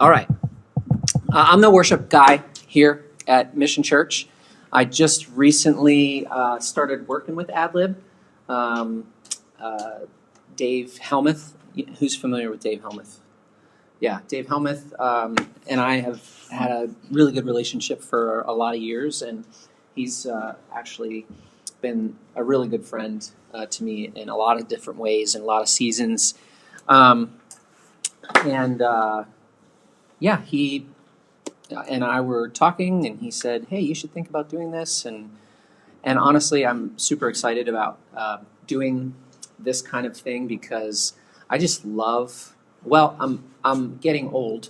All right. I'm the worship guy here at Mission Church. I just recently started working with AdLib. Dave Helmuth, who's familiar with Dave Helmuth? Yeah, Dave Helmuth and I have had a really good relationship for a lot of years, and he's actually been a really good friend to me in a lot of different ways and a lot of seasons. He and I were talking, and he said, "Hey, you should think about doing this." And honestly, I'm super excited about doing this kind of thing because I just love. Well, I'm getting older,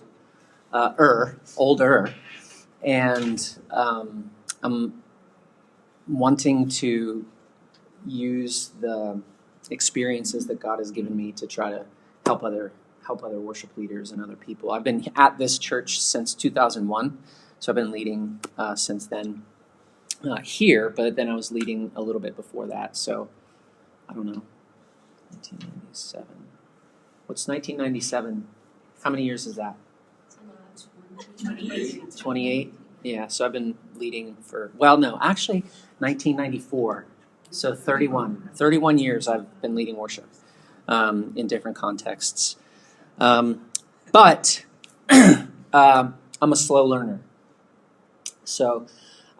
and I'm wanting to use the experiences that God has given me to try to help other worship leaders and other people. I've been at this church since 2001, so I've been leading since then here, but then I was leading a little bit before that, so I don't know, 1997. What's 1997? How many years is that? 28? Yeah, so I've been leading for, 1994. So 31 years I've been leading worship in different contexts. But I'm a slow learner. So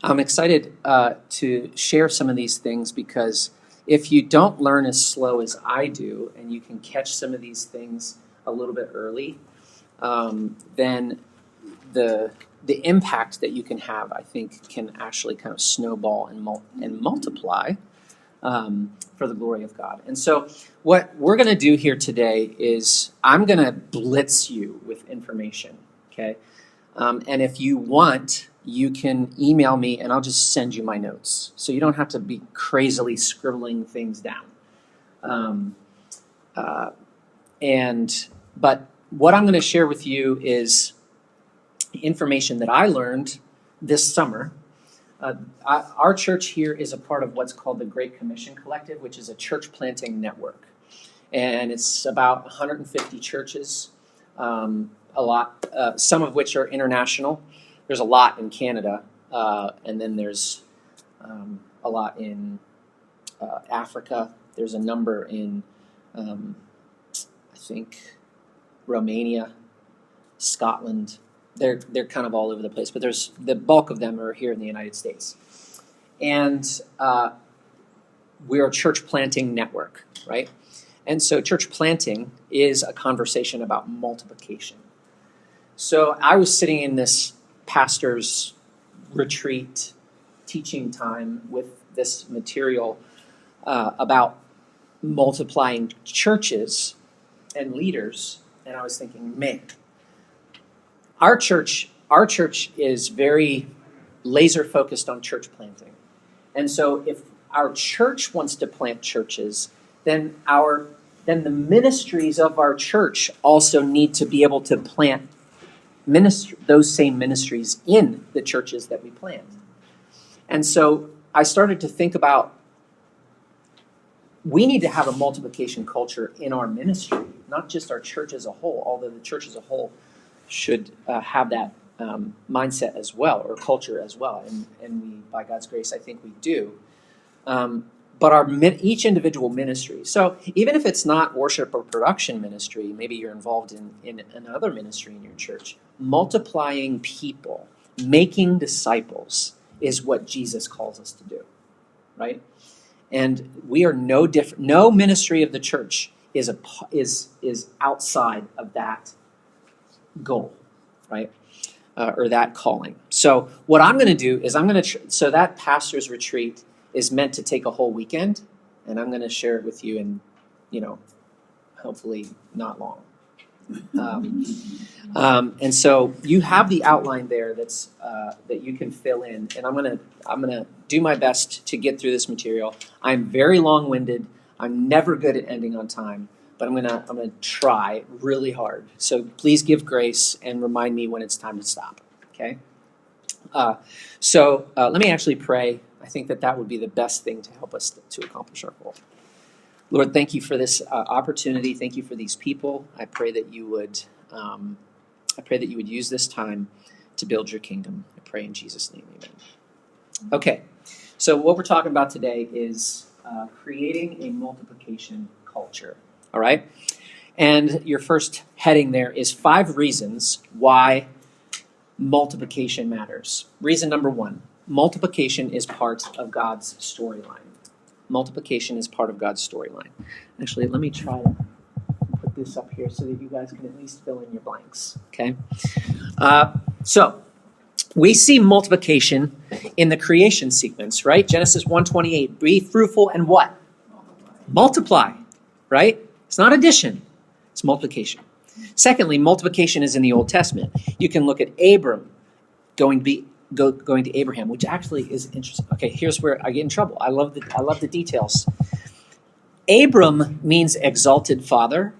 I'm excited to share some of these things because if you don't learn as slow as I do and you can catch some of these things a little bit early, then the impact that you can have, I think, can actually kind of snowball and multiply for the glory of God. And so what we're going to do here today is I'm going to blitz you with information, okay? And if you want, you can email me and I'll just send you my notes. So you don't have to be crazily scribbling things down. But what I'm going to share with you is information that I learned this summer. Our church here is a part of what's called the Great Commission Collective, which is a church planting network. And it's about 150 churches, some of which are international. There's a lot in Canada, and then there's a lot in Africa. There's a number in, I think, Romania, Scotland. They're kind of all over the place, but there's the bulk of them are here in the United States. And we're a church planting network, right? And so church planting is a conversation about multiplication. So I was sitting in this pastor's retreat teaching time with this material about multiplying churches and leaders, and I was thinking, man, our church is very laser focused on church planting. And so if our church wants to plant churches, then the ministries of our church also need to be able to plant those same ministries in the churches that we plant. And so I started to think about we need to have a multiplication culture in our ministry, not just our church as a whole, although the church as a whole should have that mindset as well, or culture as well. And we, by God's grace, I think we do. But each individual ministry. So even if it's not worship or production ministry, maybe you're involved in another ministry in your church, multiplying people, making disciples is what Jesus calls us to do, right? And we are no different. No ministry of the church is outside of that goal, right? Or that calling. So what I'm going to do is so that pastor's retreat is meant to take a whole weekend, and I'm going to share it with you in, hopefully not long. And so you have the outline there that you can fill in, and I'm gonna do my best to get through this material. I'm very long-winded. I'm never good at ending on time, but I'm gonna try really hard. So please give grace and remind me when it's time to stop. Okay. So let me actually pray. I think that would be the best thing to help us to accomplish our goal. Lord, thank you for this opportunity. Thank you for these people. I pray that you would I pray that you would use this time to build your kingdom. I pray in Jesus' name, amen. Okay, so what we're talking about today is creating a multiplication culture, all right? And your first heading there is 5 reasons why multiplication matters. Reason number 1, multiplication is part of God's storyline. Multiplication is part of God's storyline. Actually, let me try to put this up here so that you guys can at least fill in your blanks, okay? So we see multiplication in the creation sequence, right? Genesis 1:28, be fruitful and what? Multiply, right? It's not addition, it's multiplication. Secondly, multiplication is in the Old Testament. You can look at Abram going to Abraham, which actually is interesting. Okay, here's where I get in trouble. I love the details. Abram means exalted father.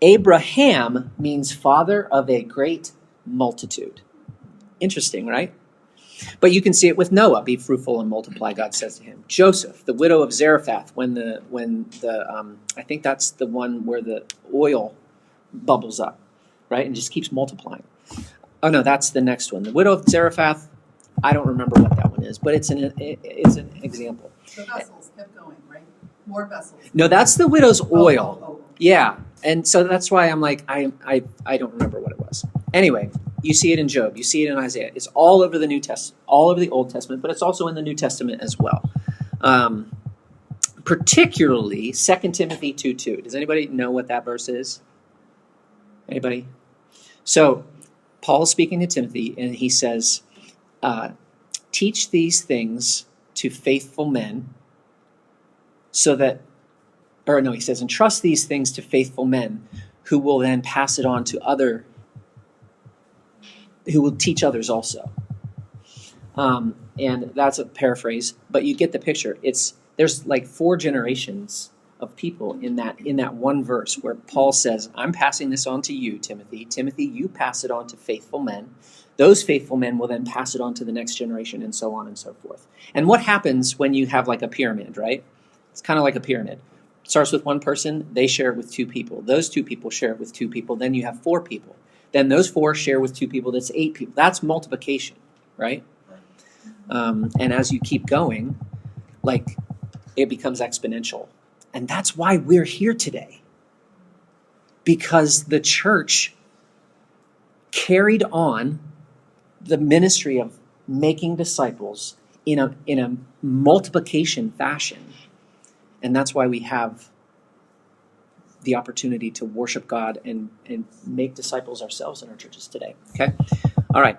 Abraham means father of a great multitude. Interesting, right? But you can see it with Noah, be fruitful and multiply, God says to him. Joseph, the widow of Zarephath, when the I think that's the one where the oil bubbles up, right? And just keeps multiplying. Oh no, that's the next one. The widow of Zarephath, I don't remember what that one is, but it's an example. The vessels kept going, right? More vessels. No, that's the widow's oil. Oh. Yeah, and so that's why I'm like, I don't remember what it was. Anyway, you see it in Job, you see it in Isaiah. It's all over the New Testament, all over the Old Testament, but it's also in the New Testament as well. Particularly 2 Timothy 2:2. Does anybody know what that verse is? Anybody? So Paul is speaking to Timothy, and he says, teach these things to faithful men he says, entrust these things to faithful men who will then pass it on to who will teach others also. And that's a paraphrase, but you get the picture. There's like 4 generations of people in that one verse where Paul says, I'm passing this on to you, Timothy. Timothy, you pass it on to faithful men. Those faithful men will then pass it on to the next generation, and so on and so forth. And what happens when you have like a pyramid, right? It's kind of like a pyramid. It starts with one person, they share it with 2 people. Those 2 people share it with 2 people. Then you have 4 people. Then those 4 share with 2 people. That's 8 people. That's multiplication, right? And as you keep going, like, it becomes exponential. And that's why we're here today. Because the church carried on the ministry of making disciples in a multiplication fashion. And that's why we have the opportunity to worship God and make disciples ourselves in our churches today. Okay? All right.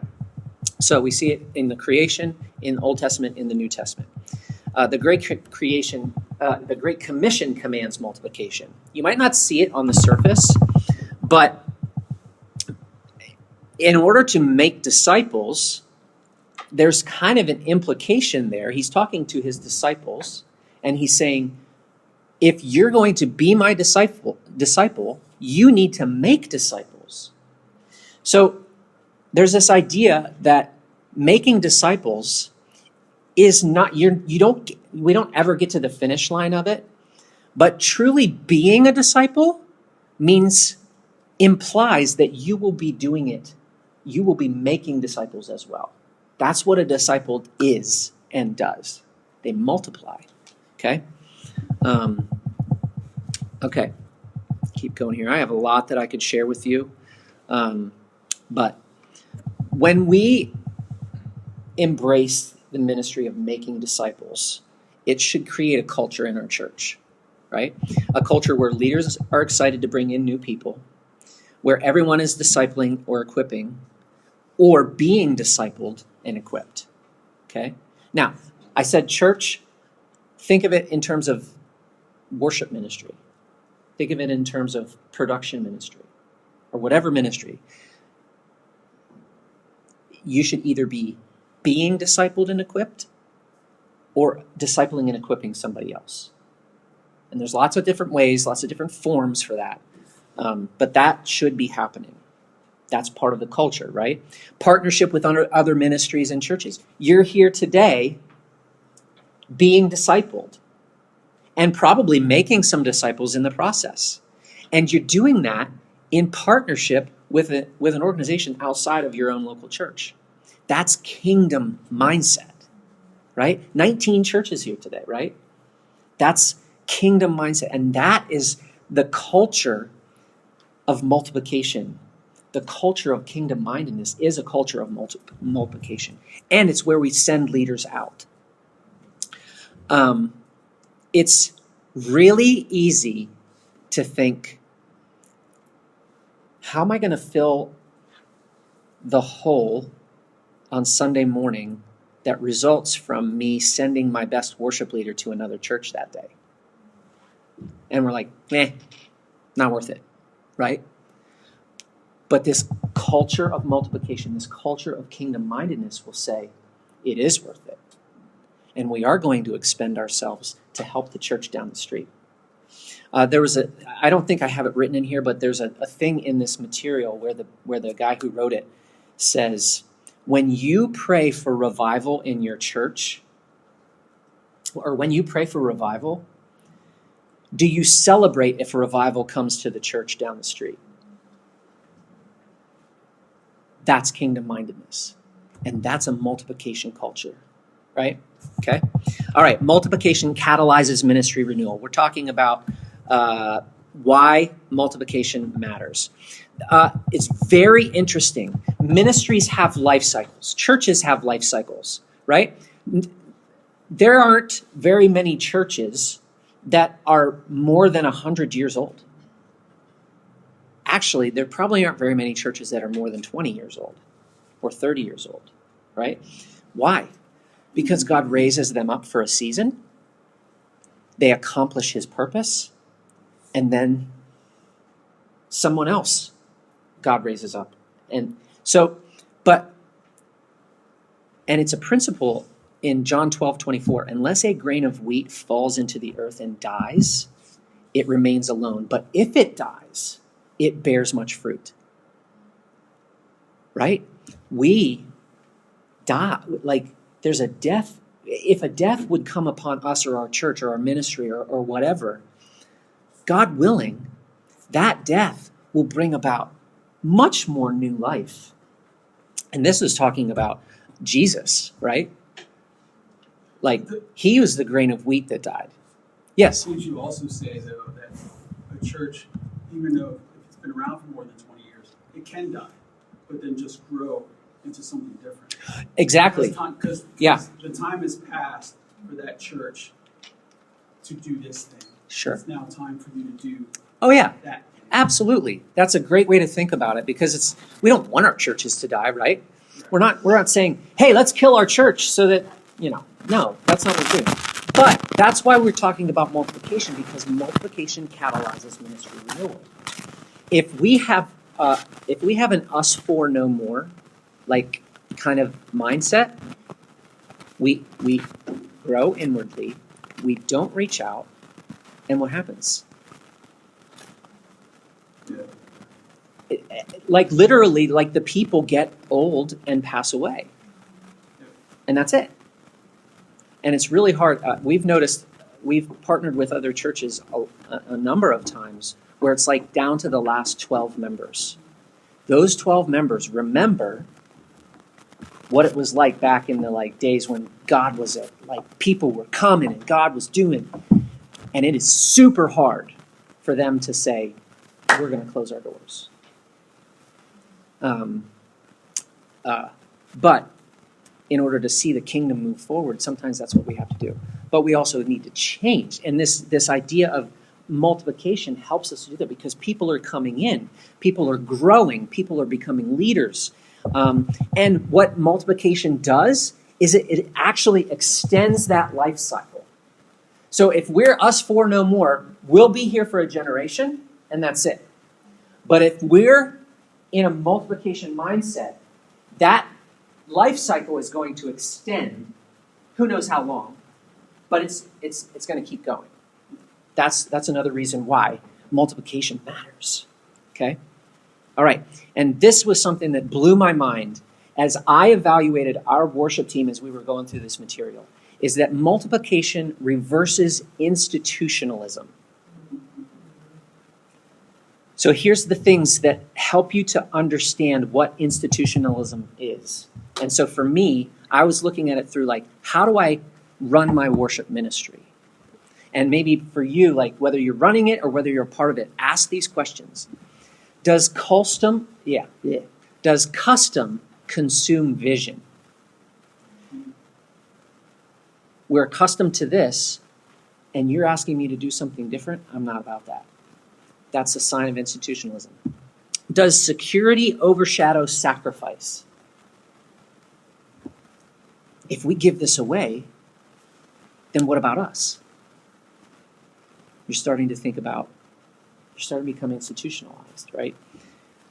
So we see it in the creation, in the Old Testament, in the New Testament. The Great Commission commands multiplication. You might not see it on the surface, but in order to make disciples, there's kind of an implication there. He's talking to his disciples, and he's saying, if you're going to be my disciple, you need to make disciples. So there's this idea that making disciples is not, we don't ever get to the finish line of it, but truly being a disciple implies that you will be doing it. You will be making disciples as well. That's what a disciple is and does. They multiply. Okay? Okay. Keep going here. I have a lot that I could share with you. But when we embrace the ministry of making disciples, it should create a culture in our church, right? A culture where leaders are excited to bring in new people, where everyone is discipling or equipping, or being discipled and equipped, okay? Now, I said church, think of it in terms of worship ministry. Think of it in terms of production ministry, or whatever ministry. You should either be being discipled and equipped, or discipling and equipping somebody else. And there's lots of different ways, lots of different forms for that. But that should be happening. That's part of the culture, right? Partnership with other ministries and churches. You're here today being discipled and probably making some disciples in the process. And you're doing that in partnership with an organization outside of your own local church. That's kingdom mindset, right? 19 churches here today, right? That's kingdom mindset. And that is the culture of multiplication. The culture of kingdom mindedness is a culture of multiplication. And it's where we send leaders out. It's really easy to think, how am I going to fill the hole on Sunday morning that results from me sending my best worship leader to another church that day? And we're like, not worth it, right? But this culture of multiplication, this culture of kingdom-mindedness will say, it is worth it. And we are going to expend ourselves to help the church down the street. I don't think I have it written in here, but there's a thing in this material where the guy who wrote it says, when you pray for revival in your church, or when you pray for revival, do you celebrate if a revival comes to the church down the street? That's kingdom-mindedness. And that's a multiplication culture, right? Okay? All right, multiplication catalyzes ministry renewal. We're talking about why multiplication matters. It's very interesting. Ministries have life cycles. Churches have life cycles, right? There aren't very many churches that are more than 100 years old. Actually, there probably aren't very many churches that are more than 20 years old or 30 years old, right? Why? Because God raises them up for a season. They accomplish his purpose. And then someone else God raises up. And it's a principle in John 12:24. Unless a grain of wheat falls into the earth and dies, it remains alone. But if it dies, it bears much fruit. Right? We die. Like, there's a death. If a death would come upon us or our church or our ministry or whatever, God willing, that death will bring about much more new life. And this is talking about Jesus, right? Like, he was the grain of wheat that died. Yes? Would you also say, though, that a church, even though if it's been around for more than 20 years, it can die, but then just grow into something different? Exactly. Because Yeah. the time has passed for that church to do this thing. Sure. It's now time for you to do Oh, yeah. that. Absolutely. That's a great way to think about it, because we don't want our churches to die, right? We're not saying, hey, let's kill our church so that, no, that's not what we're doing. But that's why we're talking about multiplication, because multiplication catalyzes ministry renewal. If we have an us for no more, like, kind of mindset, we grow inwardly, we don't reach out, and what happens? Yeah. Like, literally, like, the people get old and pass away. And that's it. And it's really hard. We've partnered with other churches a number of times where it's like down to the last 12 members. Those 12 members remember what it was like back in the days when God was people were coming and God was doing. And it is super hard for them to say, we're going to close our doors. But in order to see the kingdom move forward, sometimes that's what we have to do. But we also need to change. And this idea of multiplication helps us to do that, because people are coming in, people are growing, people are becoming leaders. And what multiplication does is it actually extends that life cycle. So if we're us for no more, we'll be here for a generation, and that's it. But if we're in a multiplication mindset, that life cycle is going to extend, who knows how long, but it's going to keep going. That's another reason why multiplication matters. Okay? All right. And this was something that blew my mind as I evaluated our worship team as we were going through this material, is that multiplication reverses institutionalism. So here's the things that help you to understand what institutionalism is. And so for me, I was looking at it through like, how do I run my worship ministry? And maybe for you, like whether you're running it or whether you're a part of it, ask these questions. Does custom consume vision? We're accustomed to this, and you're asking me to do something different? I'm not about that. That's a sign of institutionalism. Does security overshadow sacrifice? If we give this away, then what about us? You're starting to become institutionalized, right?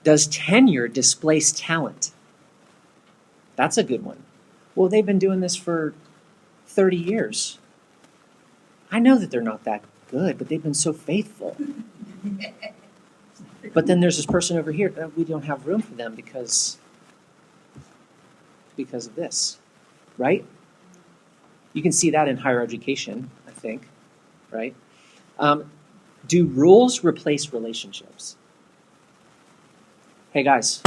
Does tenure displace talent? That's a good one. Well, they've been doing this for 30 years. I know that they're not that good, but they've been so faithful. But then there's this person over here, we don't have room for them because of this, right? You can see that in higher education, I think, right? Do rules replace relationships? Hey guys,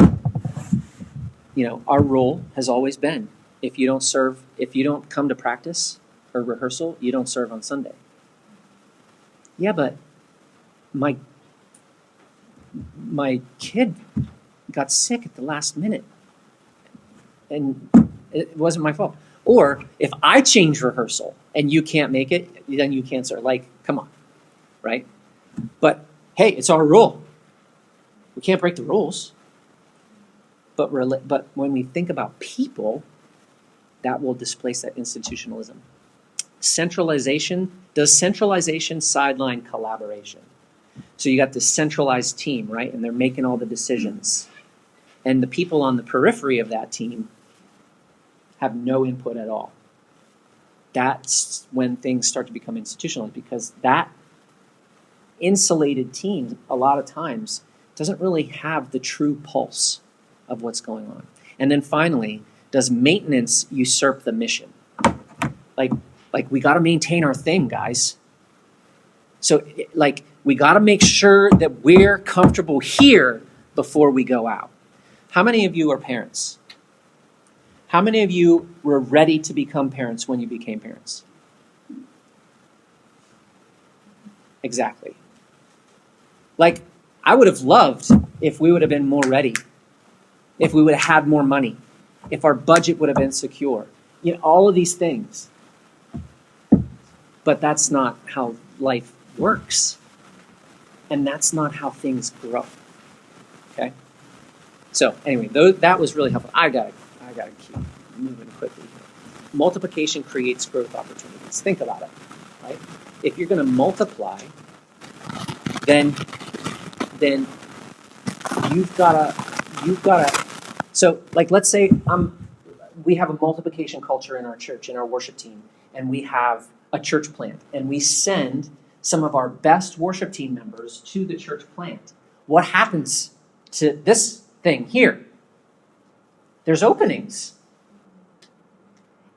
our rule has always been, if you don't come to practice or rehearsal, you don't serve on Sunday. Yeah, but my kid got sick at the last minute and it wasn't my fault. Or if I change rehearsal and you can't make it, then you can't serve. Like, come on, right? But hey, it's our rule. We can't break the rules. But when we think about people, that will displace that institutionalism. Centralization. Does centralization sideline collaboration? So you got this centralized team, right? And they're making all the decisions. And the people on the periphery of that team have no input at all. That's when things start to become institutionalized, because that insulated team, a lot of times, doesn't really have the true pulse of what's going on. And then finally, does maintenance usurp the mission? Like we got to maintain our thing, guys. So we got to make sure that we're comfortable here before we go out. How many of you are parents? How many of you were ready to become parents when you became parents? Exactly. Like, I would have loved if we would have been more ready, if we would have had more money, if our budget would have been secure, all of these things. But that's not how life works. And that's not how things grow. Okay? So anyway, that was really helpful. I gotta keep moving quickly here. Multiplication creates growth opportunities. Think about it, right? If you're gonna multiply, then you've gotta so like let's say we have a multiplication culture in our church, in our worship team, and we have a church plant, and we send some of our best worship team members to the church plant. What happens to this thing here? There's openings.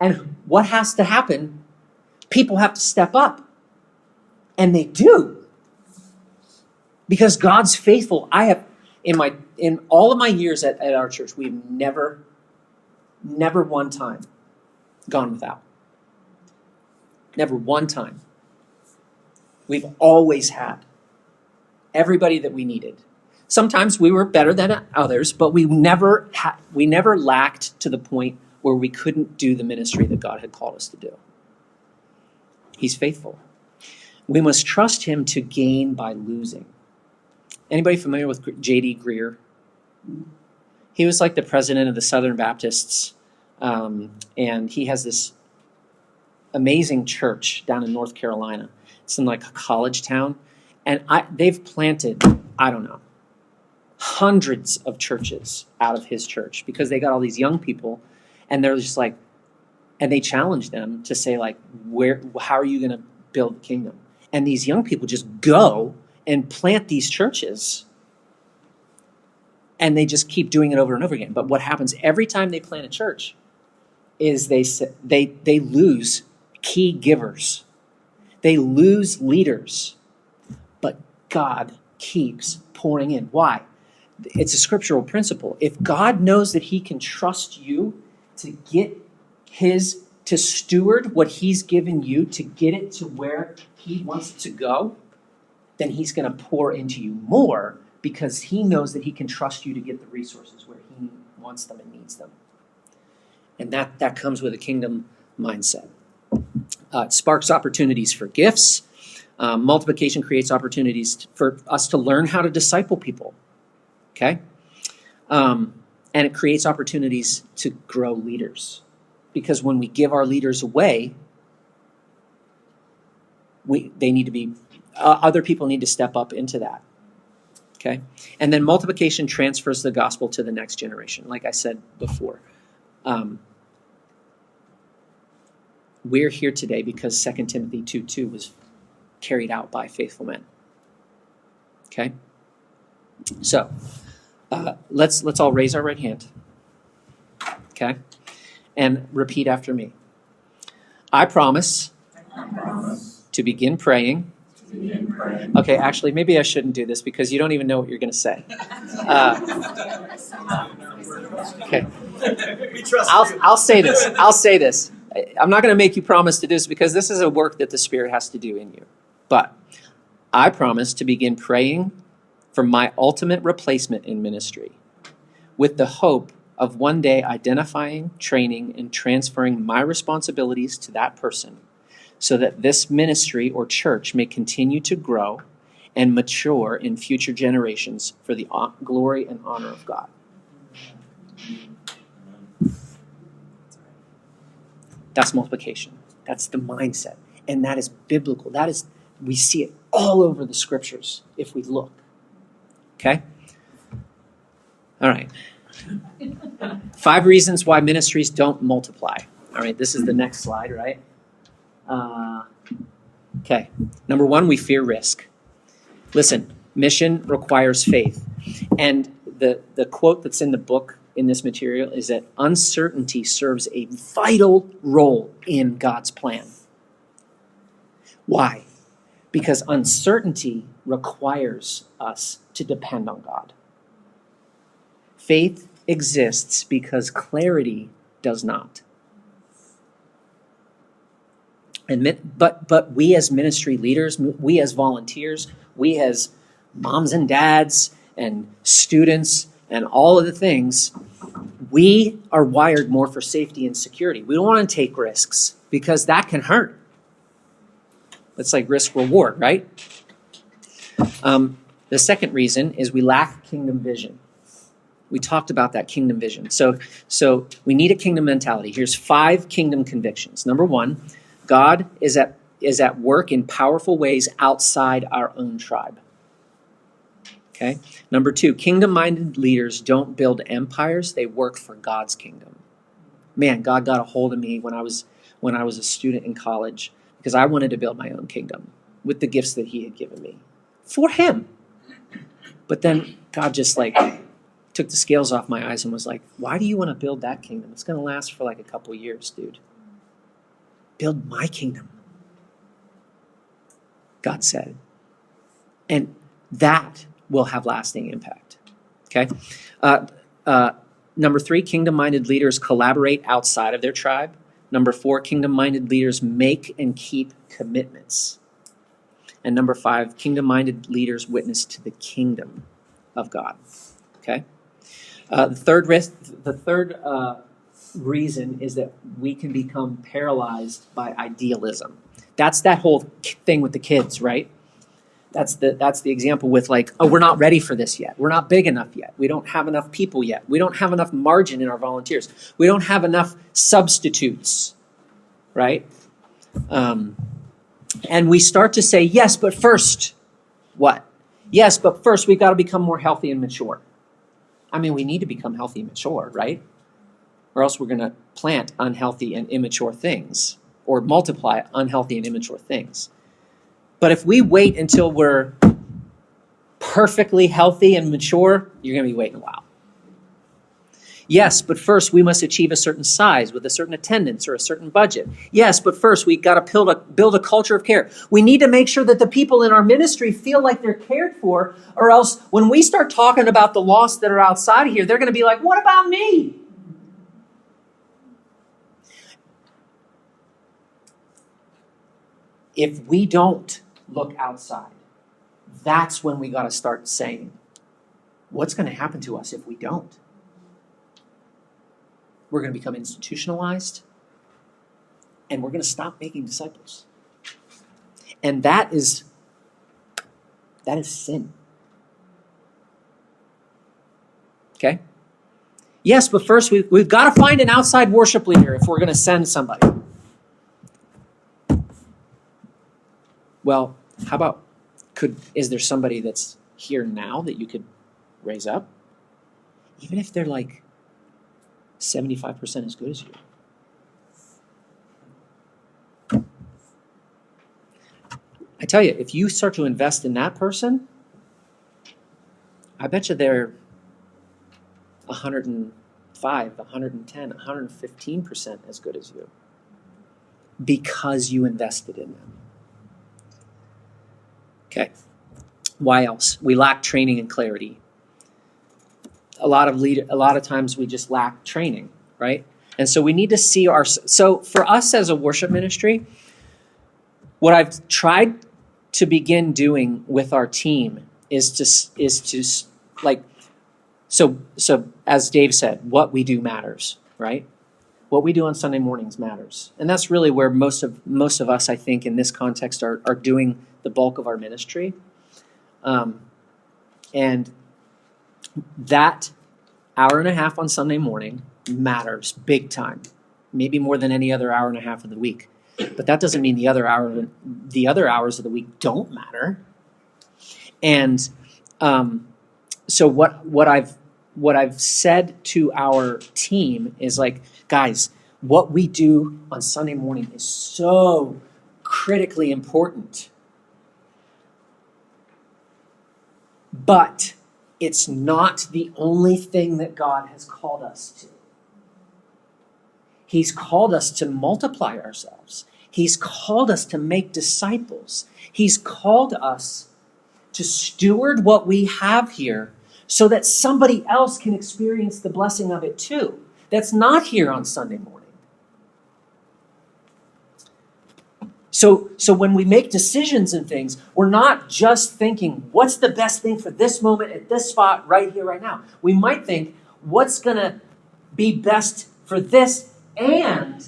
And what has to happen? People have to step up. And they do. Because God's faithful. I have, in all of my years at our church, we've never one time gone without. Never one time. We've always had everybody that we needed. Sometimes we were better than others, but we never lacked to the point where we couldn't do the ministry that God had called us to do. He's faithful. We must trust him to gain by losing. Anybody familiar with J.D. Greear? He was like the president of the Southern Baptists, and he has this amazing church down in North Carolina. It's in like a college town, and they've planted, I don't know, hundreds of churches out of his church because they got all these young people, and they're just like, and they challenge them to say like, how are you going to build the kingdom? And these young people just go and plant these churches, and they just keep doing it over and over again. But what happens every time they plant a church is they lose key givers. They lose leaders, but God keeps pouring in. Why? It's a scriptural principle. If God knows that he can trust you to to steward what he's given you, to get it to where he wants it to go, then he's going to pour into you more because he knows that he can trust you to get the resources where he wants them and needs them. And that comes with a kingdom mindset. It sparks opportunities for gifts. Multiplication creates opportunities for us to learn how to disciple people. Okay? And it creates opportunities to grow leaders. Because when we give our leaders away, they need to be, other people need to step up into that. Okay? And then multiplication transfers the gospel to the next generation, like I said before. We're here today because 2 Timothy 2:2 was carried out by faithful men. Okay? So, let's all raise our right hand. Okay? And repeat after me. I promise to begin praying. Okay, actually, maybe I shouldn't do this because you don't even know what you're going to say. Okay. I'll say this. I'm not going to make you promise to do this because this is a work that the Spirit has to do in you. But I promise to begin praying for my ultimate replacement in ministry with the hope of one day identifying, training, and transferring my responsibilities to that person so that this ministry or church may continue to grow and mature in future generations for the glory and honor of God. That's multiplication. That's the mindset. And that is biblical. We see it all over the scriptures if we look. Okay? All right. 5 reasons why ministries don't multiply. All right, this is the next slide, right? Okay. Number 1, we fear risk. Listen, mission requires faith. And the quote that's in the book in this material is that uncertainty serves a vital role in God's plan. Why? Because uncertainty requires us to depend on God. Faith exists because clarity does not. But we as ministry leaders, we as volunteers, we as moms and dads and students and all of the things, we are wired more for safety and security. We don't want to take risks because that can hurt. It's like risk reward, right? The second reason is we lack kingdom vision. We talked about that kingdom vision. So we need a kingdom mentality. Here's 5 kingdom convictions. Number 1, God is at work in powerful ways outside our own tribe. Okay? Number 2, kingdom-minded leaders don't build empires, they work for God's kingdom. Man, God got a hold of me when I was a student in college because I wanted to build my own kingdom with the gifts that he had given me for him. But then God just took the scales off my eyes and was like, why do you want to build that kingdom? It's going to last for a couple years, dude. Build my kingdom, God said. And that will have lasting impact. Okay? Number 3, kingdom-minded leaders collaborate outside of their tribe. Number 4, kingdom-minded leaders make and keep commitments. And number 5, kingdom-minded leaders witness to the kingdom of God. Okay? The third reason is that we can become paralyzed by idealism. That's that whole thing with the kids, right? That's the example with we're not ready for this yet. We're not big enough yet. We don't have enough people yet. We don't have enough margin in our volunteers. We don't have enough substitutes, right? And we start to say, yes, but first, what? Yes, but first we've got to become more healthy and mature. I mean, we need to become healthy and mature, right? Or else we're going to plant unhealthy and immature things or multiply unhealthy and immature things. But if we wait until we're perfectly healthy and mature, you're going to be waiting a while. Yes, but first we must achieve a certain size with a certain attendance or a certain budget. Yes, but first we got to build a culture of care. We need to make sure that the people in our ministry feel like they're cared for, or else when we start talking about the lost that are outside of here, they're going to be like, what about me? If we don't look outside, that's when we got to start saying, what's going to happen to us if we don't? We're going to become institutionalized, and we're going to stop making disciples. And that is sin. Okay? Yes, but first we've got to find an outside worship leader if we're going to send somebody. Well, how about, is there somebody that's here now that you could raise up? Even if they're like 75% as good as you. I tell you, if you start to invest in that person, I bet you they're 105, 110, 115% as good as you because you invested in them. Okay. Why else? We lack training and clarity. A lot of times we just lack training, right? And so we need to see so for us as a worship ministry, what I've tried to begin doing with our team is to like, so as Dave said, what we do matters, right? What we do on Sunday mornings matters. And that's really where most of us, I think, in this context are doing the bulk of our ministry. And that hour and a half on Sunday morning matters big time, maybe more than any other hour and a half of the week. But that doesn't mean the other hours of the week don't matter. And so what I've said to our team is like, guys, what we do on Sunday morning is so critically important. But it's not the only thing that God has called us to. He's called us to multiply ourselves. He's called us to make disciples. He's called us to steward what we have here so that somebody else can experience the blessing of it too. That's not here on Sunday morning. So when we make decisions and things, we're not just thinking, what's the best thing for this moment at this spot right here, right now? We might think, what's going to be best for this and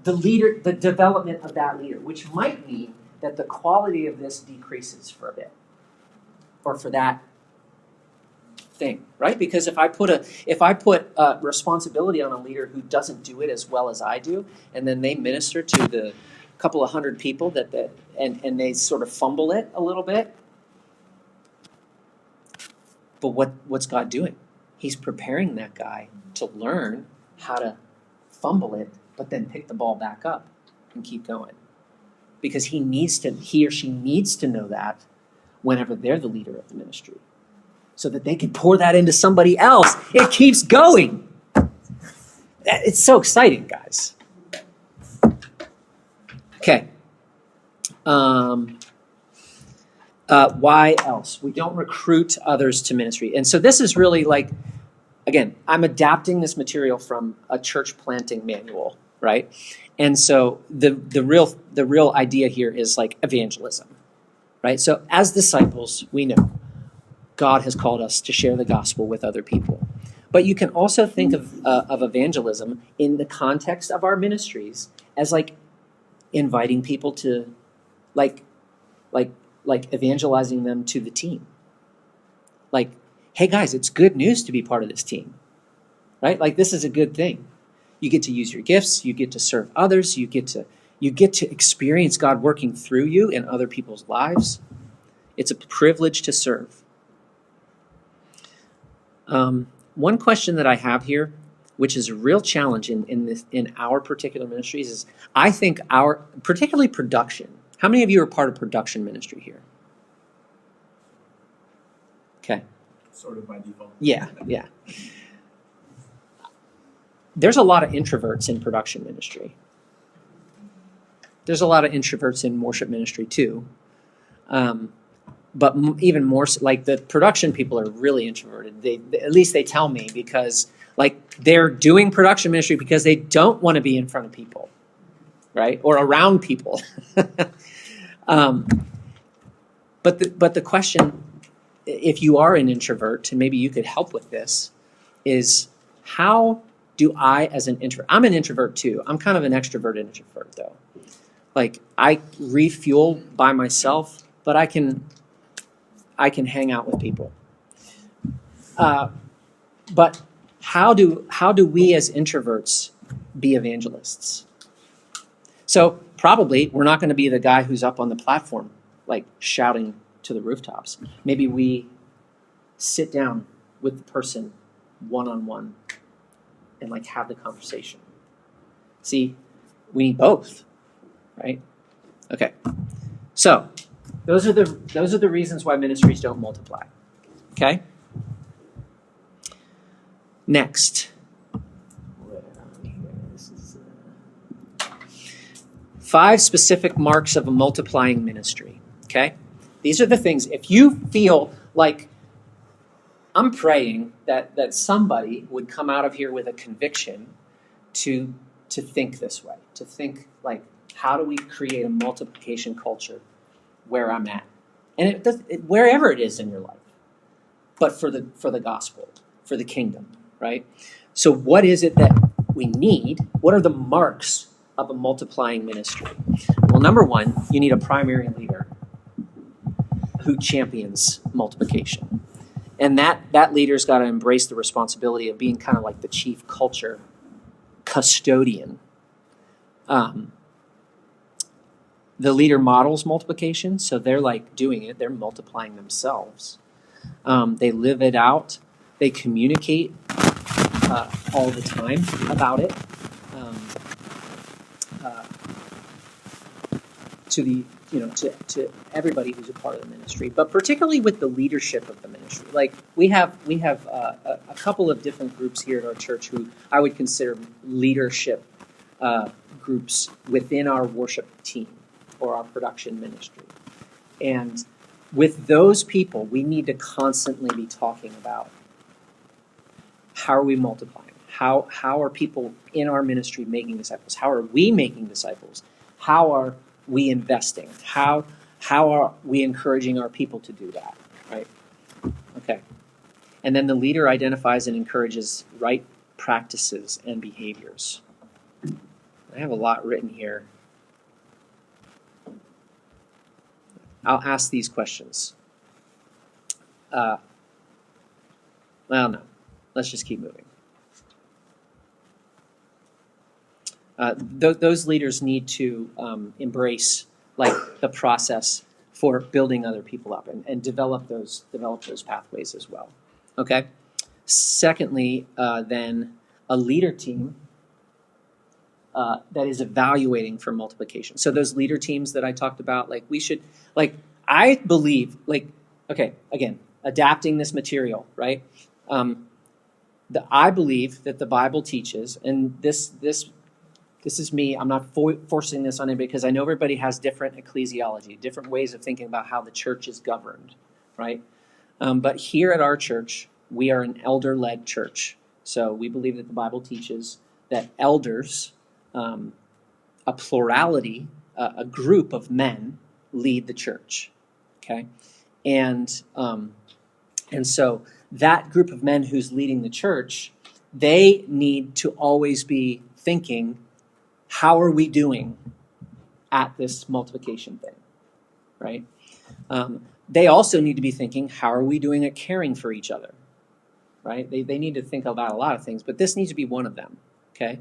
the development of that leader, which might mean that the quality of this decreases for a bit or for that thing, right? Because if I put responsibility on a leader who doesn't do it as well as I do, and then they minister to the couple of hundred people and they sort of fumble it a little bit, but what's God doing? He's preparing that guy to learn how to fumble it, but then pick the ball back up and keep going, because he or she needs to know that whenever they're the leader of the ministry, so that they can pour that into somebody else. It keeps going. It's so exciting, guys. Okay. Why else? We don't recruit others to ministry. And so this is really like, again, I'm adapting this material from a church planting manual, right? And so the real idea here is like evangelism, right? So as disciples, we know God has called us to share the gospel with other people. But you can also think of evangelism in the context of our ministries as like inviting people to like evangelizing them to the team. Like, hey guys, it's good news to be part of this team, right? Like, this is a good thing. You get to use your gifts, you get to serve others, you get to experience God working through you in other people's lives. It's a privilege to serve. One question that I have here, which is a real challenge in our particular ministries, is I think particularly production. How many of you are part of production ministry here? Okay. sort of by default. Yeah. There's a lot of introverts in production ministry. There's a lot of introverts in worship ministry too. But even more so, like the production people are really introverted. They at least they tell me, because like they're doing production ministry because they don't want to be in front of people, right? Or around people. But the question, if you are an introvert, and maybe you could help with this, is how do I, as an introvert, I'm an introvert too. I'm kind of an extroverted introvert though. Like I refuel by myself, but I can hang out with people. But how do we as introverts be evangelists? So probably we're not going to be the guy who's up on the platform like shouting to the rooftops. Maybe we sit down with the person one-on-one and like have the conversation. See, we need both, right? Okay. So those are the reasons why ministries don't multiply. Okay? Next. 5 specific marks of a multiplying ministry. Okay? These are the things, if you feel like, I'm praying that somebody would come out of here with a conviction to think this way, to think like, how do we create a multiplication culture where I'm at? And wherever it is in your life, but for the gospel, for the kingdom, right? So what is it that we need? What are the marks of a multiplying ministry? Well, number 1, you need a primary leader who champions multiplication. And that leader's got to embrace the responsibility of being kind of like the chief culture custodian. The leader models multiplication, so they're like doing it. They're multiplying themselves. They live it out. They communicate all the time about it to everybody who's a part of the ministry, but particularly with the leadership of the ministry. Like we have a couple of different groups here at our church who I would consider leadership groups within our worship team or our production ministry. And with those people, we need to constantly be talking about how are we multiplying? How are people in our ministry making disciples? How are we making disciples? How are we investing? How are we encouraging our people to do that? Right? Okay. And then the leader identifies and encourages right practices and behaviors. I have a lot written here. I'll ask these questions. Well, no. Let's just keep moving. Those leaders need to embrace like the process for building other people up and develop those pathways as well. Okay. Secondly, then a leader team that is evaluating for multiplication. So those leader teams that I talked about, like we should, like I believe, like okay, again, adapting this material, right? I believe that the Bible teaches, and this is me. I'm not forcing this on anybody because I know everybody has different ecclesiology, different ways of thinking about how the church is governed, right? But here at our church, we are an elder-led church. So we believe that the Bible teaches that elders, a plurality, a group of men, lead the church. Okay, and so that group of men who's leading the church, they need to always be thinking, how are we doing at this multiplication thing, right? They also need to be thinking, how are we doing at caring for each other, right? They need to think about a lot of things, but this needs to be one of them, okay?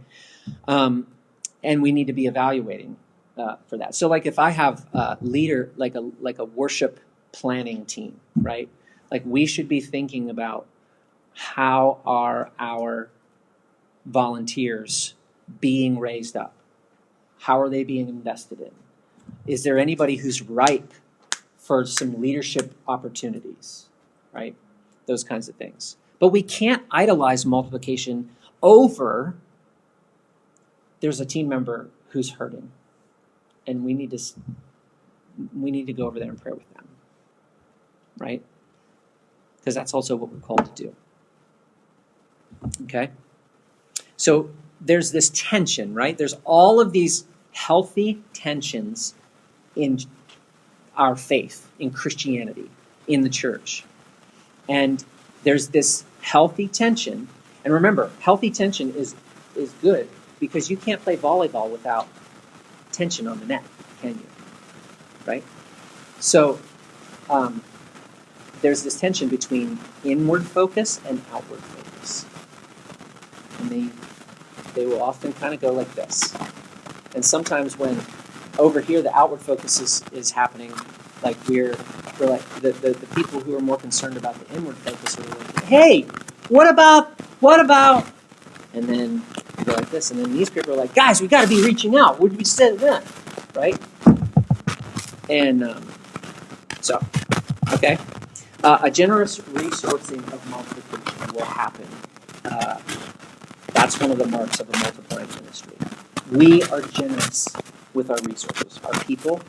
And we need to be evaluating for that. So like if I have a leader, like a worship planning team, right? Like we should be thinking about how are our volunteers being raised up? How are they being invested in? Is there anybody who's ripe for some leadership opportunities, right? those kinds of things. But we can't idolize multiplication over there's a team member who's hurting, and we need to go over there and pray with them, right? Because that's also what we're called to do. Okay? So there's this tension, right? There's all of these healthy tensions in our faith, in Christianity, in the church. And there's this healthy tension. And remember, healthy tension is good because you can't play volleyball without tension on the net, can you? Right? So there's this tension between inward focus and outward focus. And they will often kind of go like this. And sometimes when over here the outward focus is happening, like we're like the people who are more concerned about the inward focus are like, hey, what about? And then you go like this, and then these people are like, guys, we got to be reaching out. What did we say then? Right? And okay. A generous resourcing of multiplication will happen. That's one of the marks of a multiplying ministry. We are generous with our resources, our people,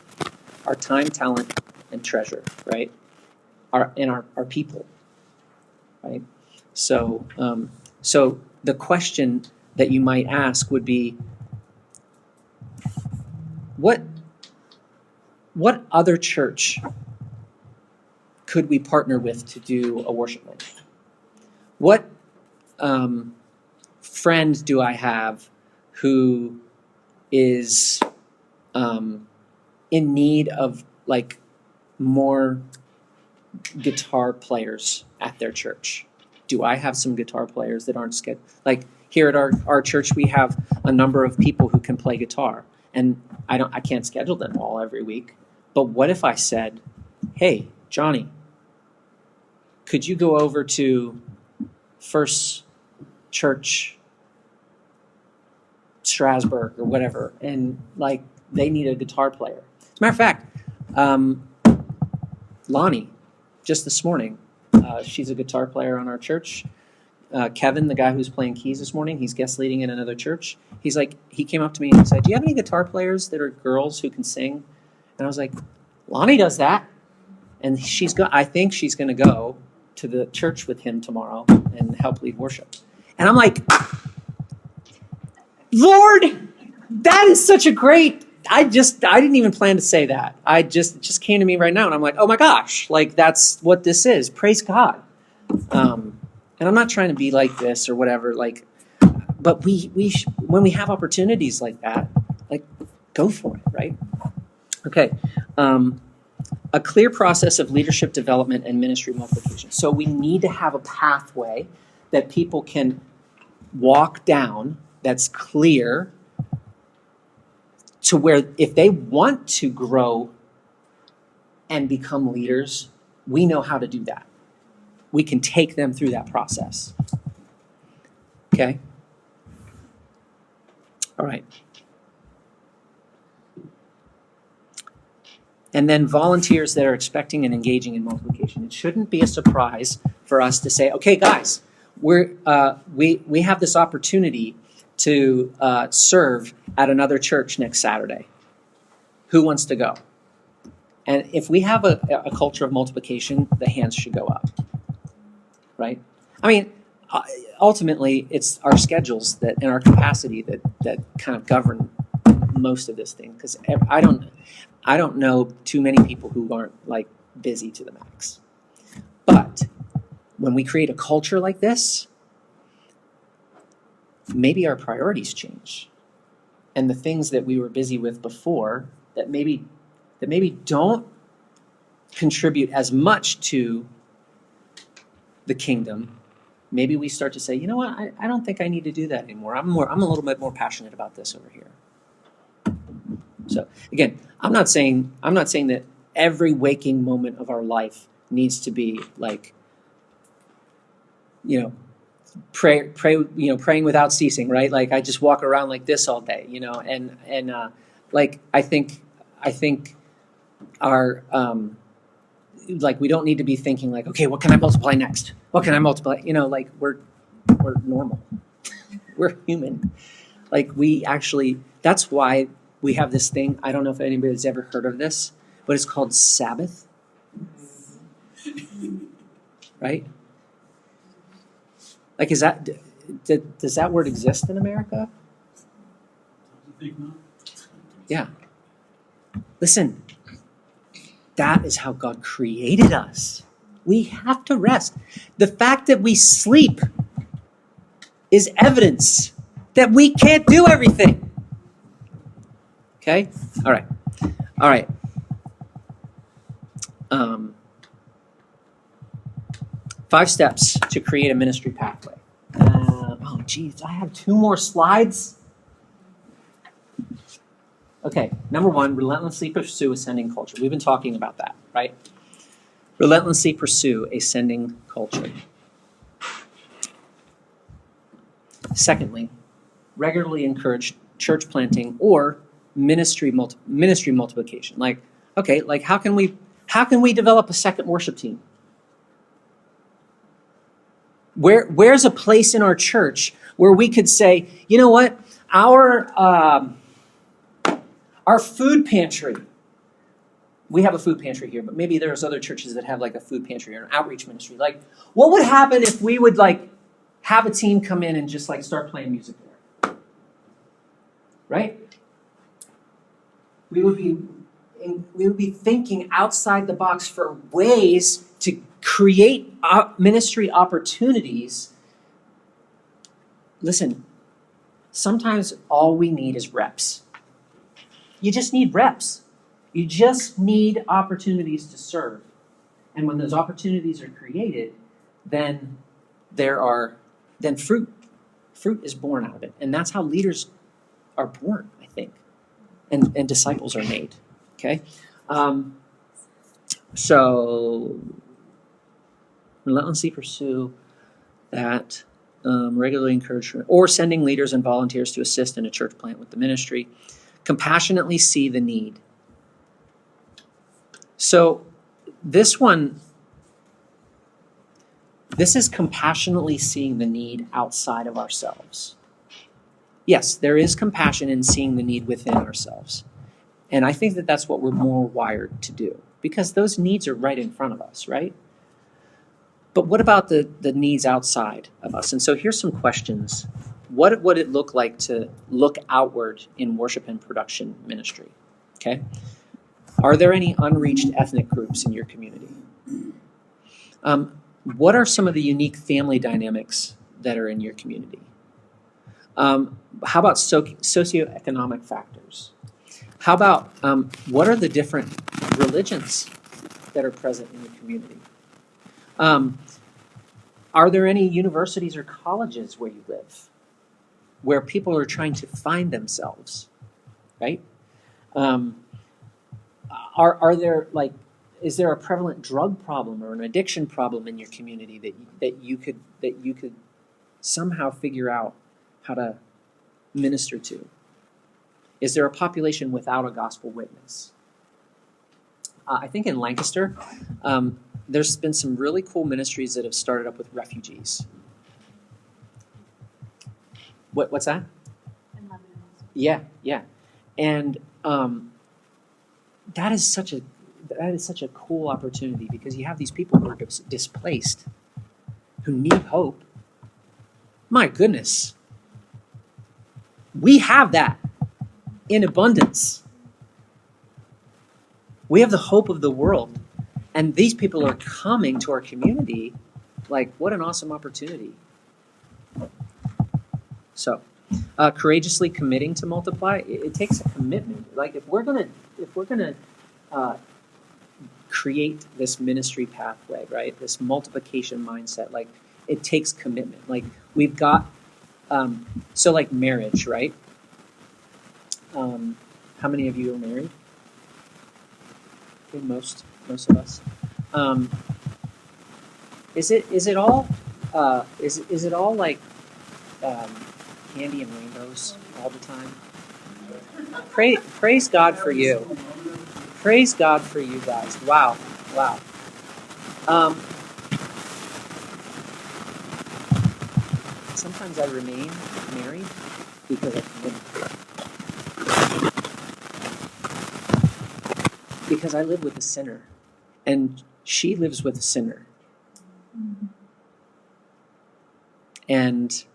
our time, talent, and treasure, right? Our people, right? So the question that you might ask would be, what other church could we partner with to do a worship night? What friend do I have who is in need of like more guitar players at their church? Do I have some guitar players that aren't scheduled? Like here at our church, we have a number of people who can play guitar, and I can't schedule them all every week. But what if I said, hey, Johnny, could you go over to First Church Strasbourg or whatever, and like they need a guitar player? As a matter of fact, Lonnie, just this morning, she's a guitar player on our church. Kevin, the guy who's playing keys this morning, he's guest leading in another church. He came up to me and he said, do you have any guitar players that are girls who can sing? And I was like, Lonnie does that. And I think she's going to go to the church with him tomorrow and help lead worship. And I'm like, Lord, that is such a great, I didn't even plan to say that. It just came to me right now. And I'm like, oh my gosh, like that's what this is. Praise God. And I'm not trying to be like this or whatever, like, but we when we have opportunities like that, like go for it, right? Okay. A clear process of leadership development and ministry multiplication. So we need to have a pathway that people can walk down that's clear to where if they want to grow and become leaders, we know how to do that. We can take them through that process. Okay? All right. And then volunteers that are expecting and engaging in multiplication. It shouldn't be a surprise for us to say, okay, guys, we have this opportunity to serve at another church next Saturday. Who wants to go? And if we have a culture of multiplication, the hands should go up, right? I mean, ultimately, it's our schedules and our capacity that kind of govern most of this thing. Because I don't know too many people who aren't like busy to the max. But when we create a culture like this, maybe our priorities change. And the things that we were busy with before that maybe don't contribute as much to the kingdom, maybe we start to say, you know what, I don't think I need to do that anymore. I'm a little bit more passionate about this over here. So again, I'm not saying that every waking moment of our life needs to be like, praying without ceasing, right? Like I just walk around like this all day, and like I think our like we don't need to be thinking like, okay, what can I multiply next? What can I multiply? Like we're normal. We're human. Like we actually, that's why we have this thing. I don't know if anybody's ever heard of this, but it's called Sabbath. Right? Like, does that word exist in America? I think not. Yeah. Listen, that is how God created us. We have to rest. The fact that we sleep is evidence that we can't do everything. Okay? All right. 5 steps to create a ministry pathway. Oh, geez, I have 2 more slides. Okay, number 1, relentlessly pursue ascending culture. We've been talking about that, right? Relentlessly pursue ascending culture. Secondly, regularly encourage church planting or ministry multiplication. Like, okay, like how can we develop a second worship team? Where's a place in our church where we could say, you know what, our food pantry. We have a food pantry here, but maybe there's other churches that have like a food pantry or an outreach ministry. Like, what would happen if we would like have a team come in and just like start playing music there? Right? We would be thinking outside the box for ways to create ministry opportunities. Listen, sometimes all we need is reps. You just need reps. You just need opportunities to serve. And when those opportunities are created, then fruit is born out of it. And that's how leaders are born, I think. And disciples are made. Okay? So relentlessly pursue that, regularly encourage or sending leaders and volunteers to assist in a church plant with the ministry. Compassionately see the need. So this is compassionately seeing the need outside of ourselves. Yes, there is compassion in seeing the need within ourselves. And I think that that's what we're more wired to do, because those needs are right in front of us, right? But what about the needs outside of us? And so here's some questions. What would it look like to look outward in worship and production ministry? Okay. Are there any unreached ethnic groups in your community? What are some of the unique family dynamics that are in your community? How about socioeconomic factors? How about what are the different religions that are present in your community? Are there any universities or colleges where you live where people are trying to find themselves, right? Is there a prevalent drug problem or an addiction problem in your community that you could somehow figure out how to minister to? Is there a population without a gospel witness? I think in Lancaster, there's been some really cool ministries that have started up with refugees. What's that? In Lebanon. Yeah. And that is such a cool opportunity, because you have these people who are displaced, who need hope. My goodness. We have that in abundance. We have the hope of the world. And these people are coming to our community. Like, what an awesome opportunity. So, courageously committing to multiply, it takes a commitment. Like, if we're gonna create this ministry pathway, right? This multiplication mindset, like, it takes commitment. Like, we've got, so like marriage, right? How many of you are married? Okay, most of us. Is it all like candy and rainbows all the time? Praise God for you. Praise God for you guys. Wow. Um, sometimes I remain married because I live with a sinner, and she lives with a sinner, and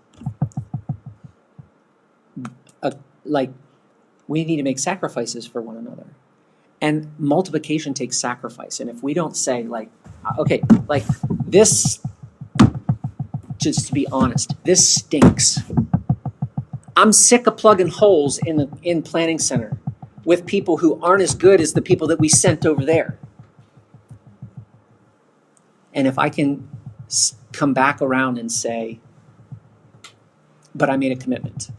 like we need to make sacrifices for one another, and multiplication takes sacrifice. And if we don't say like, okay, like this, just to be honest, this stinks. I'm sick of plugging holes in planning center with people who aren't as good as the people that we sent over there. And if I can come back around and say, but I made a commitment.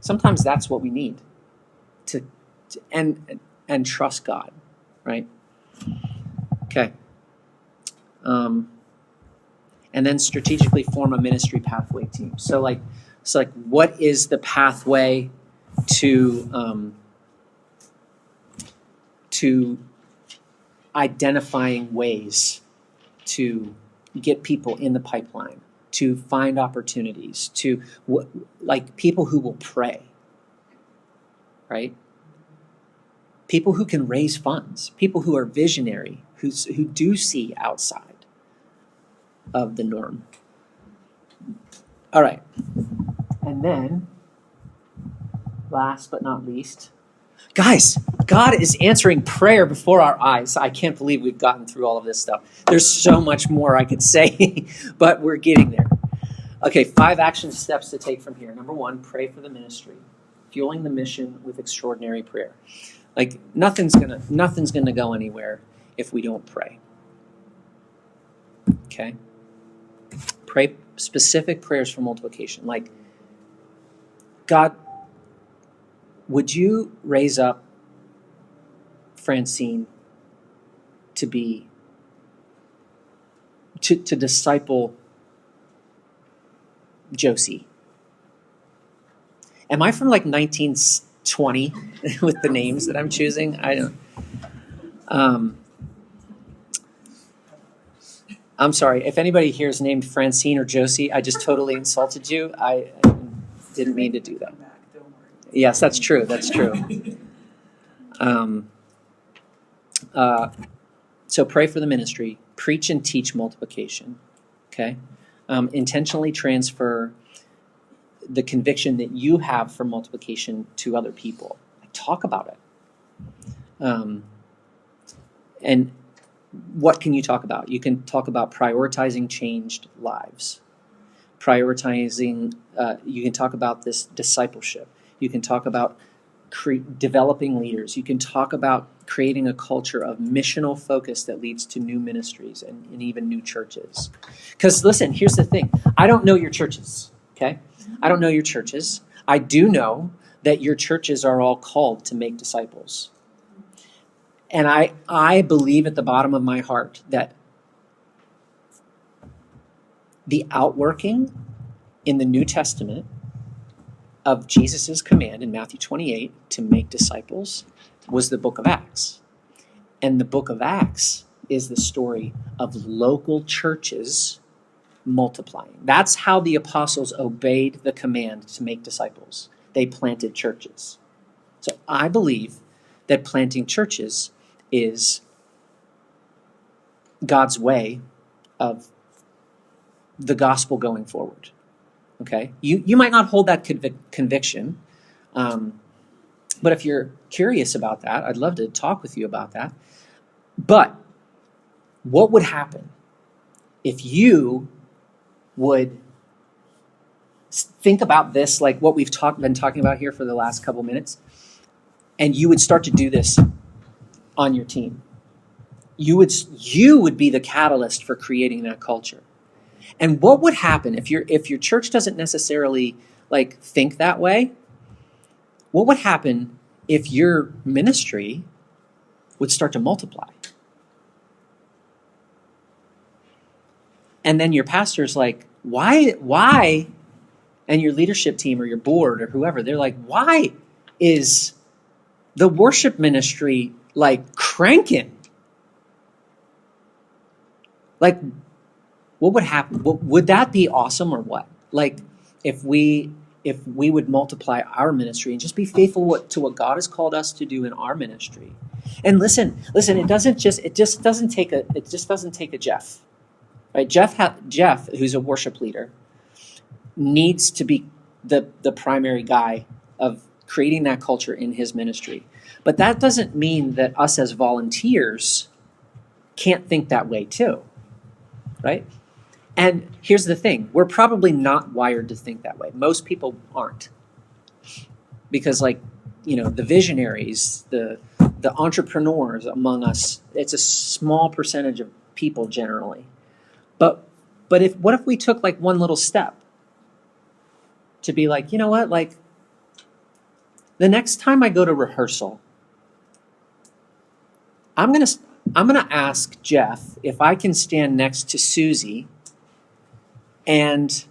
Sometimes that's what we need to and trust God, right? Okay. And then strategically form a ministry pathway team. So like, what is the pathway to identifying ways to get people in the pipeline, to find opportunities, to like people who will pray, right? People who can raise funds, people who are visionary, who do see outside of the norm. All right. And then, last but not least, guys, God is answering prayer before our eyes. I can't believe we've gotten through all of this stuff. There's so much more I could say, but we're getting there. Okay, 5 action steps to take from here. Number 1, pray for the ministry, fueling the mission with extraordinary prayer. Like nothing's gonna go anywhere if we don't pray. Okay? Pray specific prayers for multiplication. Like, God, would you raise up Francine to disciple Josie? Am I from like 1920 with the names that I'm choosing? I don't. I'm sorry. If anybody here is named Francine or Josie, I just totally insulted you. I didn't mean to do that. Yes, that's true. That's true. So pray for the ministry. Preach and teach multiplication. Okay? Intentionally transfer the conviction that you have for multiplication to other people. Talk about it. And what can you talk about? You can talk about prioritizing changed lives. You can talk about this discipleship. You can talk about developing leaders. You can talk about creating a culture of missional focus that leads to new ministries and even new churches. Because listen, here's the thing. I don't know your churches, okay? I don't know your churches. I do know that your churches are all called to make disciples. And I believe at the bottom of my heart that the outworking in the New Testament of Jesus' command in Matthew 28 to make disciples was the book of Acts. And the book of Acts is the story of local churches multiplying. That's how the apostles obeyed the command to make disciples. They planted churches. So I believe that planting churches is God's way of the gospel going forward. Okay? You might not hold that conviction, but if you're curious about that, I'd love to talk with you about that. But what would happen if you would think about this, like what we've been talking about here for the last couple minutes, and you would start to do this on your team? You would be the catalyst for creating that culture. And what would happen if your church doesn't necessarily like think that way? What would happen if your ministry would start to multiply? And then your pastor's like, why? And your leadership team or your board or whoever, they're like, why is the worship ministry like cranking? Like, what would happen? Would that be awesome or what? Like, if we would multiply our ministry and just be faithful to what God has called us to do in our ministry. And listen, it just doesn't take a Jeff. Right? Jeff, who's a worship leader, needs to be the primary guy of creating that culture in his ministry. But that doesn't mean that us as volunteers can't think that way too. Right? And here's the thing, we're probably not wired to think that way. Most people aren't. Because the visionaries, the entrepreneurs among us, it's a small percentage of people generally. But what if we took one little step to be like, you know what, the next time I go to rehearsal, I'm gonna ask Jeff if I can stand next to Susie and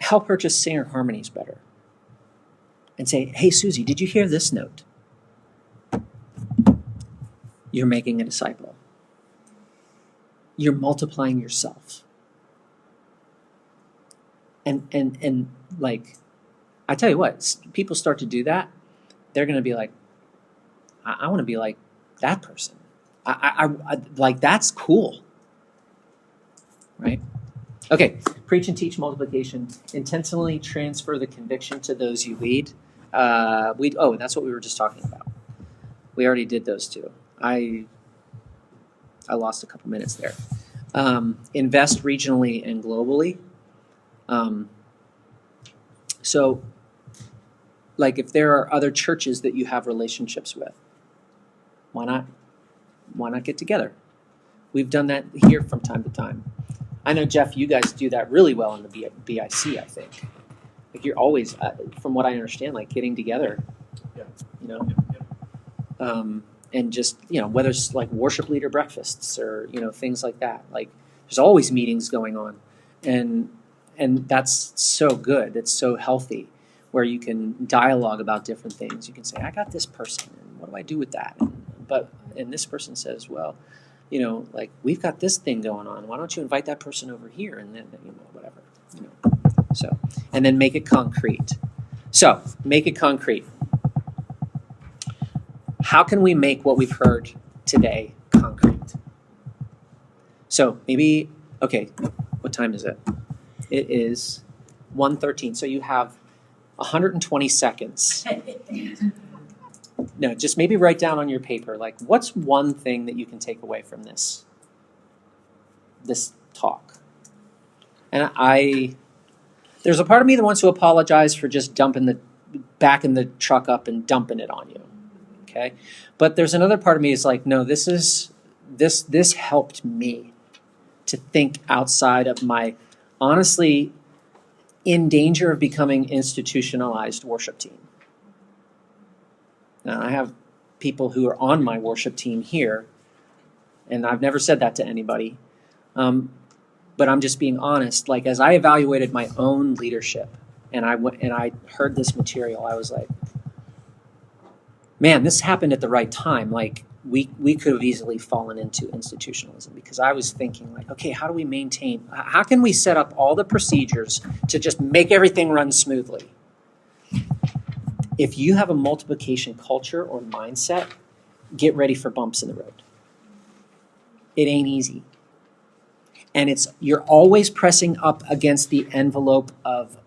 help her just sing her harmonies better. And say, hey, Susie, did you hear this note? You're making a disciple. You're multiplying yourself. And I tell you what, people start to do that, they're going to be like, I want to be like that person. I that's cool. Right? Okay, preach and teach multiplication. Intentionally transfer the conviction to those you lead. That's what we were just talking about. We already did those two. I lost a couple minutes there. Invest regionally and globally. So, if there are other churches that you have relationships with, why not get together? We've done that here from time to time. I know, Jeff, you guys do that really well in the BIC, I think. You're always, from what I understand, getting together. Yeah. And just, whether it's worship leader breakfasts or, things like that. There's always meetings going on. And that's so good. It's so healthy where you can dialogue about different things. You can say, I got this person, and what do I do with that? And this person says, well, we've got this thing going on. Why don't you invite that person over here? And then, whatever. So, and then make it concrete. So, make it concrete. How can we make what we've heard today concrete? So, maybe, okay, what time is it? It is 1:13. So, you have 120 seconds. No, just maybe write down on your paper, what's one thing that you can take away from this talk? And there's a part of me that wants to apologize for just backing the truck up and dumping it on you, okay? But there's another part of me is no, this helped me to think outside of my, honestly, in danger of becoming institutionalized worship team. Now, I have people who are on my worship team here, and I've never said that to anybody, but I'm just being honest. As I evaluated my own leadership, and I heard this material, I was like, man, this happened at the right time. We could have easily fallen into institutionalism, because I was thinking okay, how do we maintain? How can we set up all the procedures to just make everything run smoothly? If you have a multiplication culture or mindset, get ready for bumps in the road. It ain't easy. And you're always pressing up against the envelope of,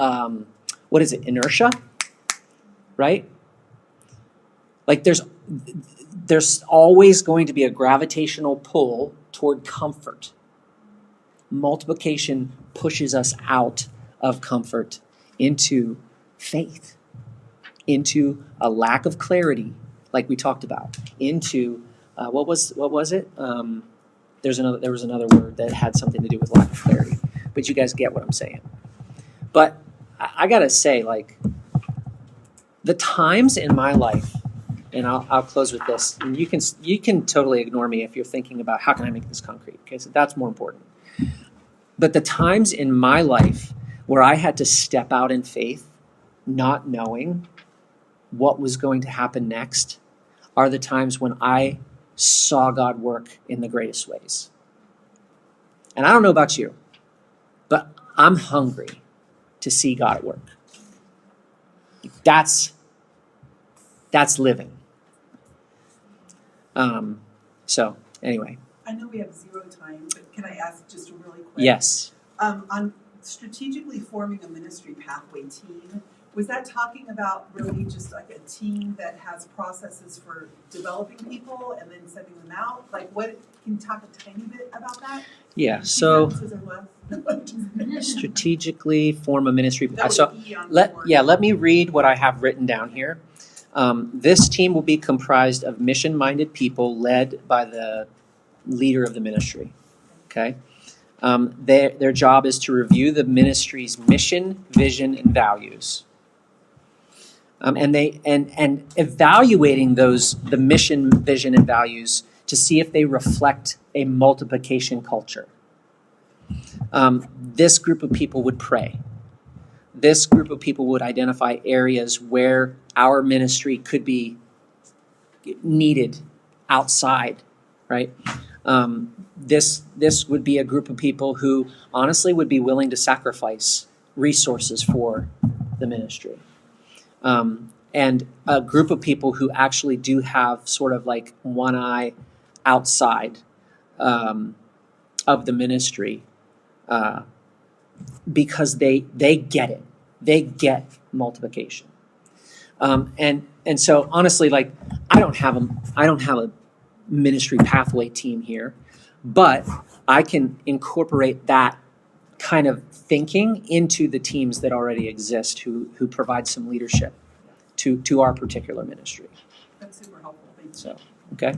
inertia, right? There's always going to be a gravitational pull toward comfort. Multiplication pushes us out of comfort into faith, into a lack of clarity, like we talked about, into what was it? There was another word that had something to do with lack of clarity, but you guys get what I'm saying. But I gotta say, the times in my life, and I'll close with this, and you can totally ignore me if you're thinking about how can I make this concrete. Okay, so that's more important. But the times in my life where I had to step out in faith, not knowing what was going to happen next, are the times when I saw God work in the greatest ways. And I don't know about you, but I'm hungry to see God at work. That's living. So anyway, I know we have 0 time, but can I ask just a really quick? yes. On strategically forming a ministry pathway team, was that talking about really just like a team that has processes for developing people and then sending them out? Like what, can you talk a tiny bit about that? Yeah. 2 So sentences or less? strategically form a ministry. That So would be on the board. let me read what I have written down here. This team will be comprised of mission-minded people led by the leader of the ministry. Okay. Their job is to review the ministry's mission, vision, and values. And evaluating the mission, vision, and values to see if they reflect a multiplication culture. This group of people would pray. This group of people would identify areas where our ministry could be needed outside, right? This would be a group of people who honestly would be willing to sacrifice resources for the ministry. And a group of people who actually do have sort of like one eye outside of the ministry because they get it. They get multiplication. And so honestly, like I don't have a ministry pathway team here, but I can incorporate that kind of thinking into the teams that already exist who provide some leadership to our particular ministry. That's super helpful, thank you. So, okay.